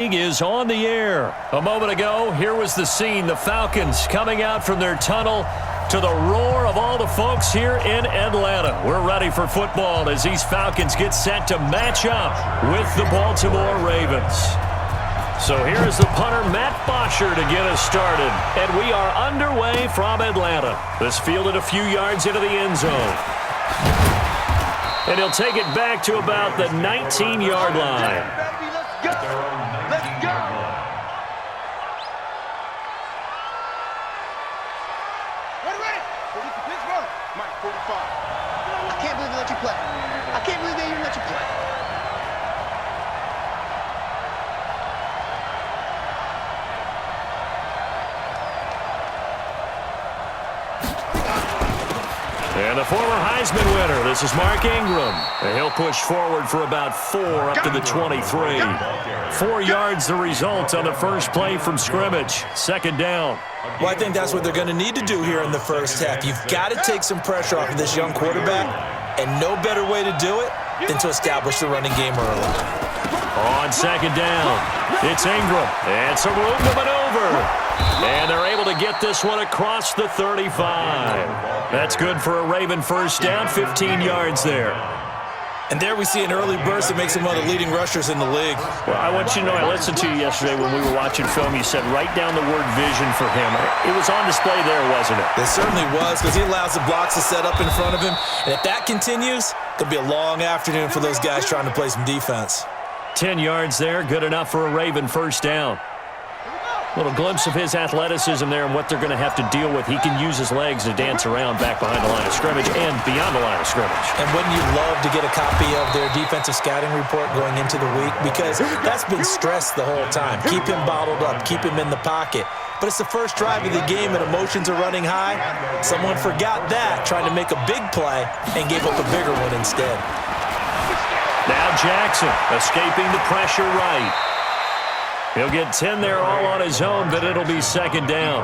Is on the air. A moment ago, here was the scene. The Falcons coming out from their tunnel to the roar of all the folks here in Atlanta. We're ready for football as these Falcons get set to match up with the Baltimore Ravens. So here is the punter, Matt Bosher, to get us started. And we are underway from Atlanta. This fielded a few yards into the end zone. And he'll take it back to about the 19-yard line. I can't believe they even let you play. And the former Heisman winner, this is Mark Ingram. And he'll push forward for about 4 up to the 23. 4 yards the result on the first play from scrimmage. Second down. Well, I think that's what they're going to need to do here in the first half. You've got to take some pressure off of this young quarterback, and no better way to do it than to establish the running game early. On second down, it's Ingram. And some room to maneuver. And they're able to get this one across the 35. That's good for a Raven first down, 15 yards there. And there we see an early burst that makes him one of the leading rushers in the league. Well, I want you to know, I listened to you yesterday when we were watching film. You said write down the word vision for him. It was on display there, wasn't it? It certainly was, because he allows the blocks to set up in front of him. And if that continues, it'll be a long afternoon for those guys trying to play some defense. 10 yards there, good enough for a Raven first down. Little glimpse of his athleticism there and what they're going to have to deal with. He can use his legs to dance around back behind the line of scrimmage and beyond the line of scrimmage. And wouldn't you love to get a copy of their defensive scouting report going into the week? Because that's been stressed the whole time. Keep him bottled up, keep him in the pocket. But it's the first drive of the game and emotions are running high. Someone forgot that, trying to make a big play, and gave up a bigger one instead. Now Jackson escaping the pressure right. He'll get 10 there all on his own, but it'll be second down.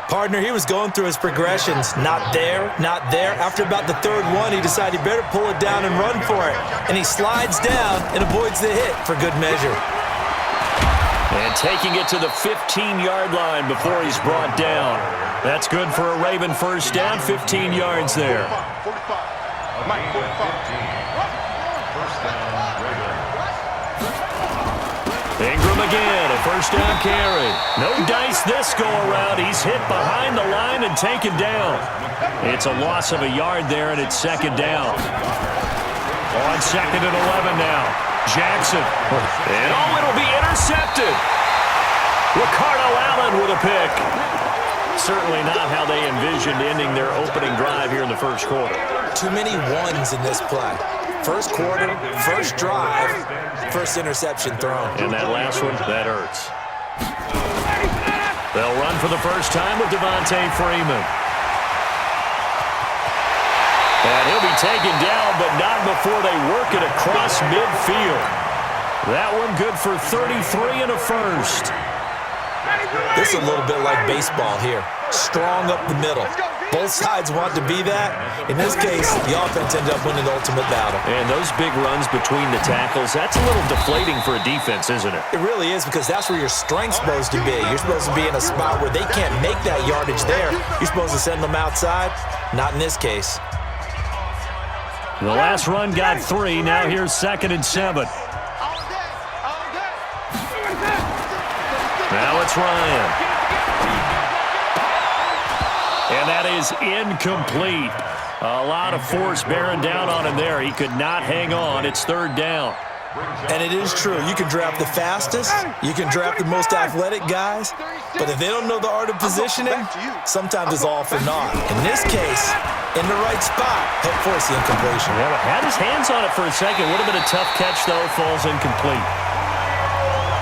Partner, he was going through his progressions. Not there, not there. After about the third one, he decided he better pull it down and run for it. And he slides down and avoids the hit for good measure. And taking it to the 15-yard line before he's brought down. That's good for a Raven first down, 15 yards there. 45. Mike, 45. Ingram again, a first down carry. No dice this go-around. He's hit behind the line and taken down. It's a loss of a yard there, and it's second down. On second and 11 now. Jackson. And it'll be intercepted. Ricardo Allen with a pick. Certainly not how they envisioned ending their opening drive here in the first quarter. Too many ones in this play. First quarter, first drive, first interception thrown. And that last one, that hurts. They'll run for the first time with Devontae Freeman. And he'll be taken down, but not before they work it across midfield. That one good for 33 and a first. This is a little bit like baseball here. Strong up the middle. Both sides want to be that. In this case, the offense ended up winning the ultimate battle. And those big runs between the tackles, that's a little deflating for a defense, isn't it? It really is, because that's where your strength's supposed to be. You're supposed to be in a spot where they can't make that yardage there. You're supposed to send them outside. Not in this case. The last run got 3. Now here's second and 7. Now it's Ryan. And that is incomplete. A lot of force bearing down on him there. He could not hang on. It's third down. And it is true. You can draft the fastest. You can draft the most athletic guys. But if they don't know the art of positioning, sometimes it's all for naught. In this case, in the right spot, help force the incompletion. Yeah, had his hands on it for a second. Would have been a tough catch, though. Falls incomplete.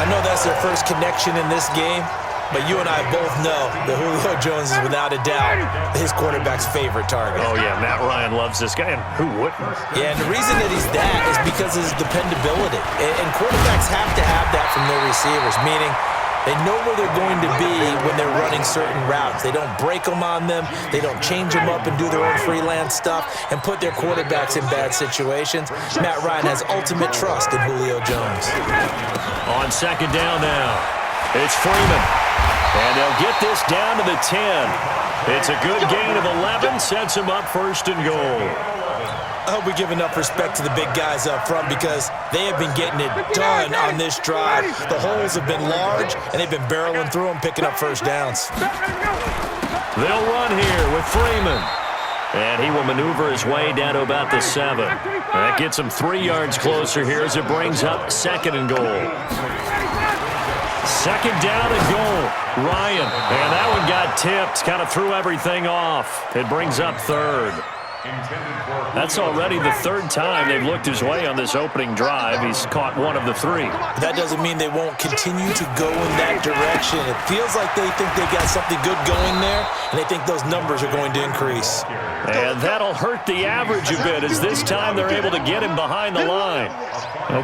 I know that's their first connection in this game, but you and I both know that Julio Jones is without a doubt his quarterback's favorite target. Oh, yeah, Matt Ryan loves this guy, and who wouldn't? Yeah, and the reason that he's that is because of his dependability. And quarterbacks have to have that from their receivers, meaning They know where they're going to be when they're running certain routes. They don't break them on them. They don't change them up and do their own freelance stuff and put their quarterbacks in bad situations. Matt Ryan has ultimate trust in Julio Jones. On second down now, it's Freeman. And they'll get this down to the 10. It's a good gain of 11, sets him up first and goal. I hope we give enough respect to the big guys up front because they have been getting it done on this drive. The holes have been large, and they've been barreling through them, picking up first downs. They'll run here with Freeman. And he will maneuver his way down to about the 7. That gets him 3 yards closer here as it brings up second and goal. Second down and goal. Ryan. And that one got tipped. Kind of threw everything off. It brings up third. That's already the 3rd time they've looked his way on this opening drive. He's caught 1 of the 3. That doesn't mean they won't continue to go in that direction. It feels like they think they got something good going there, and they think those numbers are going to increase. And that'll hurt the average a bit as this time they're able to get him behind the line.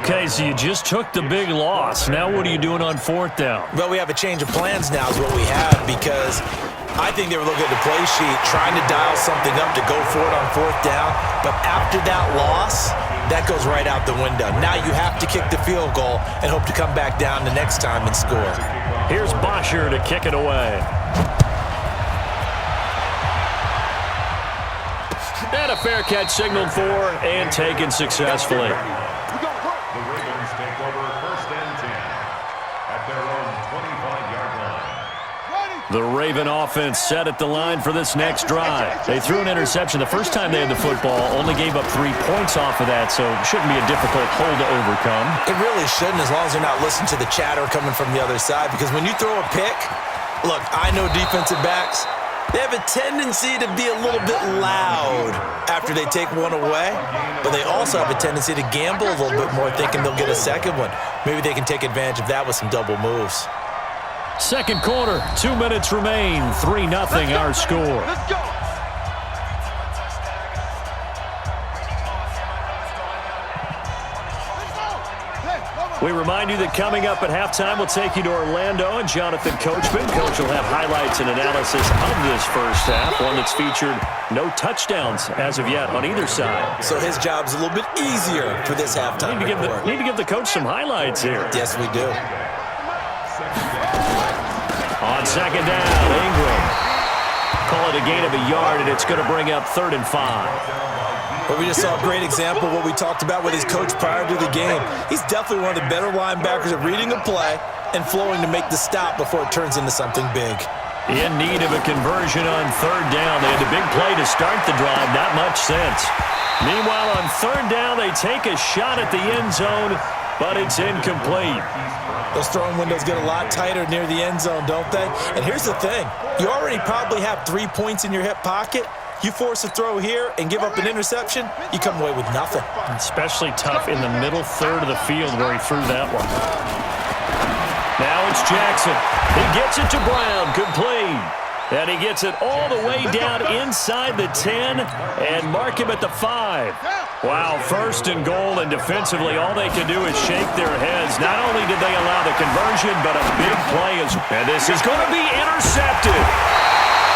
Okay, so you just took the big loss. Now what are you doing on 4th down? Well, we have a change of plans now is what we have because I think they were looking at the play sheet, trying to dial something up to go for it on 4th down. But after that loss, that goes right out the window. Now you have to kick the field goal and hope to come back down the next time and score. Here's Bosher to kick it away. And a fair catch signaled for and taken successfully. The Ravens take over 1st and 10 at their own 25-yard line. The Raven offense set at the line for this next drive. They threw an interception the first time they had the football, only gave up 3 points off of that, so it shouldn't be a difficult hole to overcome. It really shouldn't as long as they're not listening to the chatter coming from the other side because when you throw a pick, look, I know defensive backs, they have a tendency to be a little bit loud after they take one away, but they also have a tendency to gamble a little bit more thinking they'll get a second one. Maybe they can take advantage of that with some double moves. Second quarter, 2 minutes remain, 3-0 our score. Let's go. We remind you that coming up at halftime, we'll take you to Orlando and Jonathan Coachman. Coach will have highlights and analysis of this first half, one that's featured no touchdowns as of yet on either side. So his job's a little bit easier for this halftime report. Need to give the coach some highlights here. Yes, we do. On second down, Ingram. Call it a gain of a yard, and it's going to bring up 3rd and 5. But we just saw a great example of what we talked about with his coach prior to the game. He's definitely one of the better linebackers at reading a play and flowing to make the stop before it turns into something big. In need of a conversion on 3rd down. They had a big play to start the drive, not much sense. Meanwhile, on 3rd down, they take a shot at the end zone, but it's incomplete. Those throwing windows get a lot tighter near the end zone, don't they? And here's the thing. You already probably have 3 points in your hip pocket. You force a throw here and give up an interception, you come away with nothing. Especially tough in the middle third of the field where he threw that one. Now it's Jackson. He gets it to Brown, complete. And he gets it all the way down inside the 10 and mark him at the 5. Wow, 1st and goal, and defensively all they can do is shake their heads. Not only did they allow the conversion, but a big play is. And this is going to be intercepted.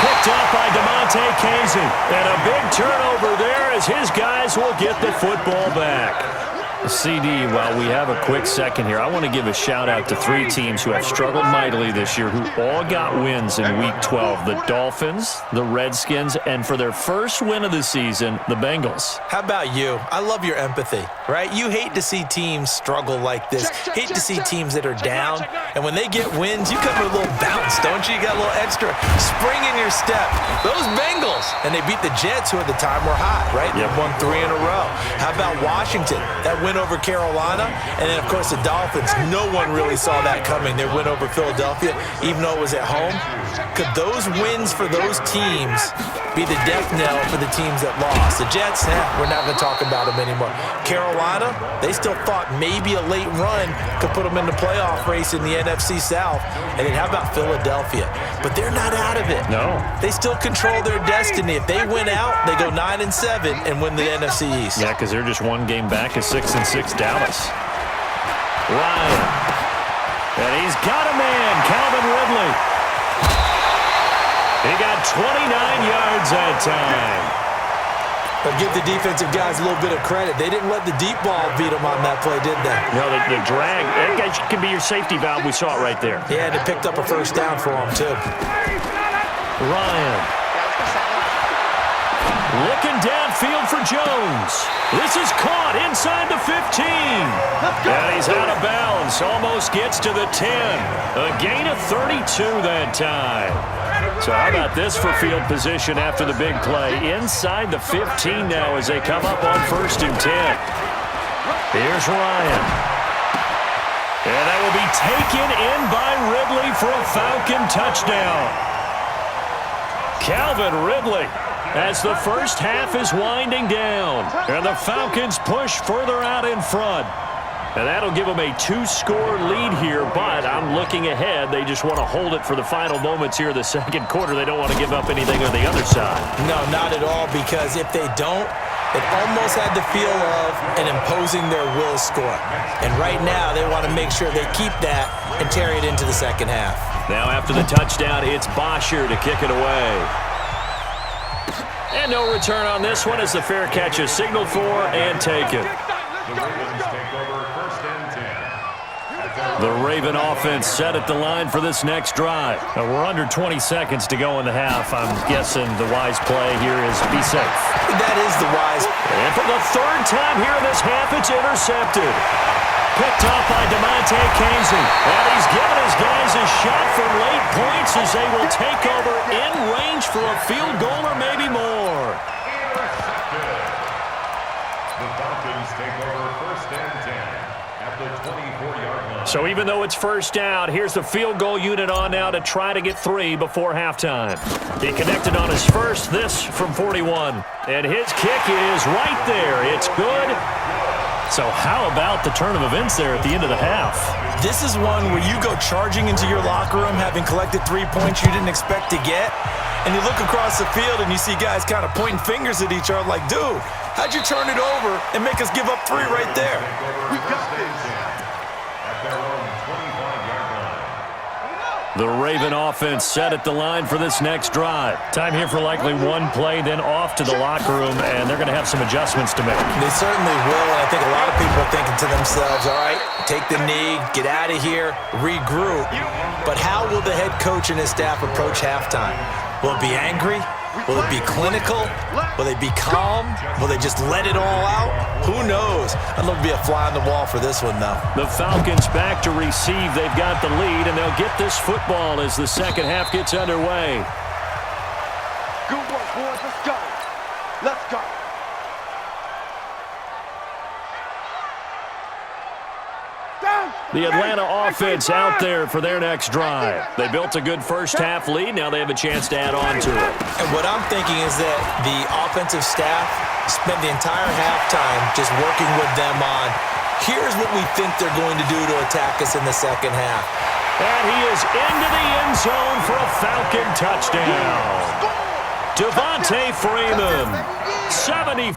Picked off by DeMonte Casey. And a big turnover there as his guys will get the football back. CD, while we have a quick second here, I want to give a shout-out to 3 teams who have struggled mightily this year who all got wins in Week 12. The Dolphins, the Redskins, and for their first win of the season, the Bengals. How about you? I love your empathy, right? You hate to see teams struggle like this. Hate to see teams that are down. And when they get wins, you come with a little bounce, don't you? You got a little extra spring in your step. Those Bengals, and they beat the Jets, who at the time were hot, right? They won 3 in a row. How about Washington? That win over Carolina, and then, of course, the Dolphins. No one really saw that coming. Their win over Philadelphia, even though it was at home. Could those wins for those teams be the death knell for the teams that lost? The Jets, we're not going to talk about them anymore. Carolina, they still thought maybe a late run could put them in the playoff race in the NFC South. And then how about Philadelphia? But they're not out of it. No. They still control their destiny. If they win out, they go 9-7 and win the NFC East. Yeah, because they're just one game back of 6-6 Dallas. Ryan. And he's got a man. Calvin Ridley. He got 29 yards that time. But give the defensive guys a little bit of credit. They didn't let the deep ball beat them on that play, did they? No, the drag, that can be your safety valve. We saw it right there. Yeah, and it picked up a first down for them, too. Ryan. Looking downfield for Jones. This is caught inside the 15. And he's out of bounds. Almost gets to the 10. A gain of 32 that time. So how about this for field position after the big play? Inside the 15 now as they come up on 1st and 10. Here's Ryan. And that will be taken in by Ridley for a Falcon touchdown. Calvin Ridley as the first half is winding down. And the Falcons push further out in front. And that'll give them a 2-score lead here, but I'm looking ahead. They just want to hold it for the final moments here of the second quarter. They don't want to give up anything on the other side. No, not at all, because if they don't, it almost had the feel of an imposing their will score. And right now, they want to make sure they keep that and carry it into the second half. Now after the touchdown, it's Bosher to kick it away. And no return on this one as the fair catch is signaled for and taken. The Ravens take over 1st and 10. The Raven offense set at the line for this next drive. Now we're under 20 seconds to go in the half. I'm guessing the wise play here is be safe. That is the wise. And for the 3rd time here in this half, it's intercepted. Picked off by DeMonte Casey. And he's given his guys a shot for late points as they will take over in range for a field goal or maybe more. The Falcons take over 1st and 10 at the 24-yard line. So even though it's first down, here's the field goal unit on now to try to get 3 before halftime. He connected on his first, this from 41. And his kick is right there. It's good. So how about the turn of events there at the end of the half? This is one where you go charging into your locker room having collected 3 points you didn't expect to get, and you look across the field and you see guys kind of pointing fingers at each other like, dude, how'd you turn it over and make us give up 3 right there? We got this. At their own 25-yard line. The Raven offense set at the line for this next drive. Time here for likely one play, then off to the locker room, and they're going to have some adjustments to make. They certainly will, and I think a lot of people are thinking to themselves, all right, take the knee, get out of here, regroup. But how will the head coach and his staff approach halftime? Will it be angry? Will it be clinical? Will they be calm? Will they just let it all out? Who knows? I'd love to be a fly on the wall for this one, though. The Falcons back to receive. They've got the lead, and they'll get this football as the second half gets underway. Good work, boys. Let's go. Let's go. The Atlanta offense out there for their next drive. They built a good first half lead. Now they have a chance to add on to it. And what I'm thinking is that the offensive staff spent the entire halftime just working with them on, here's what we think they're going to do to attack us in the second half. And he is into the end zone for a Falcon touchdown. Devontae Freeman, 70.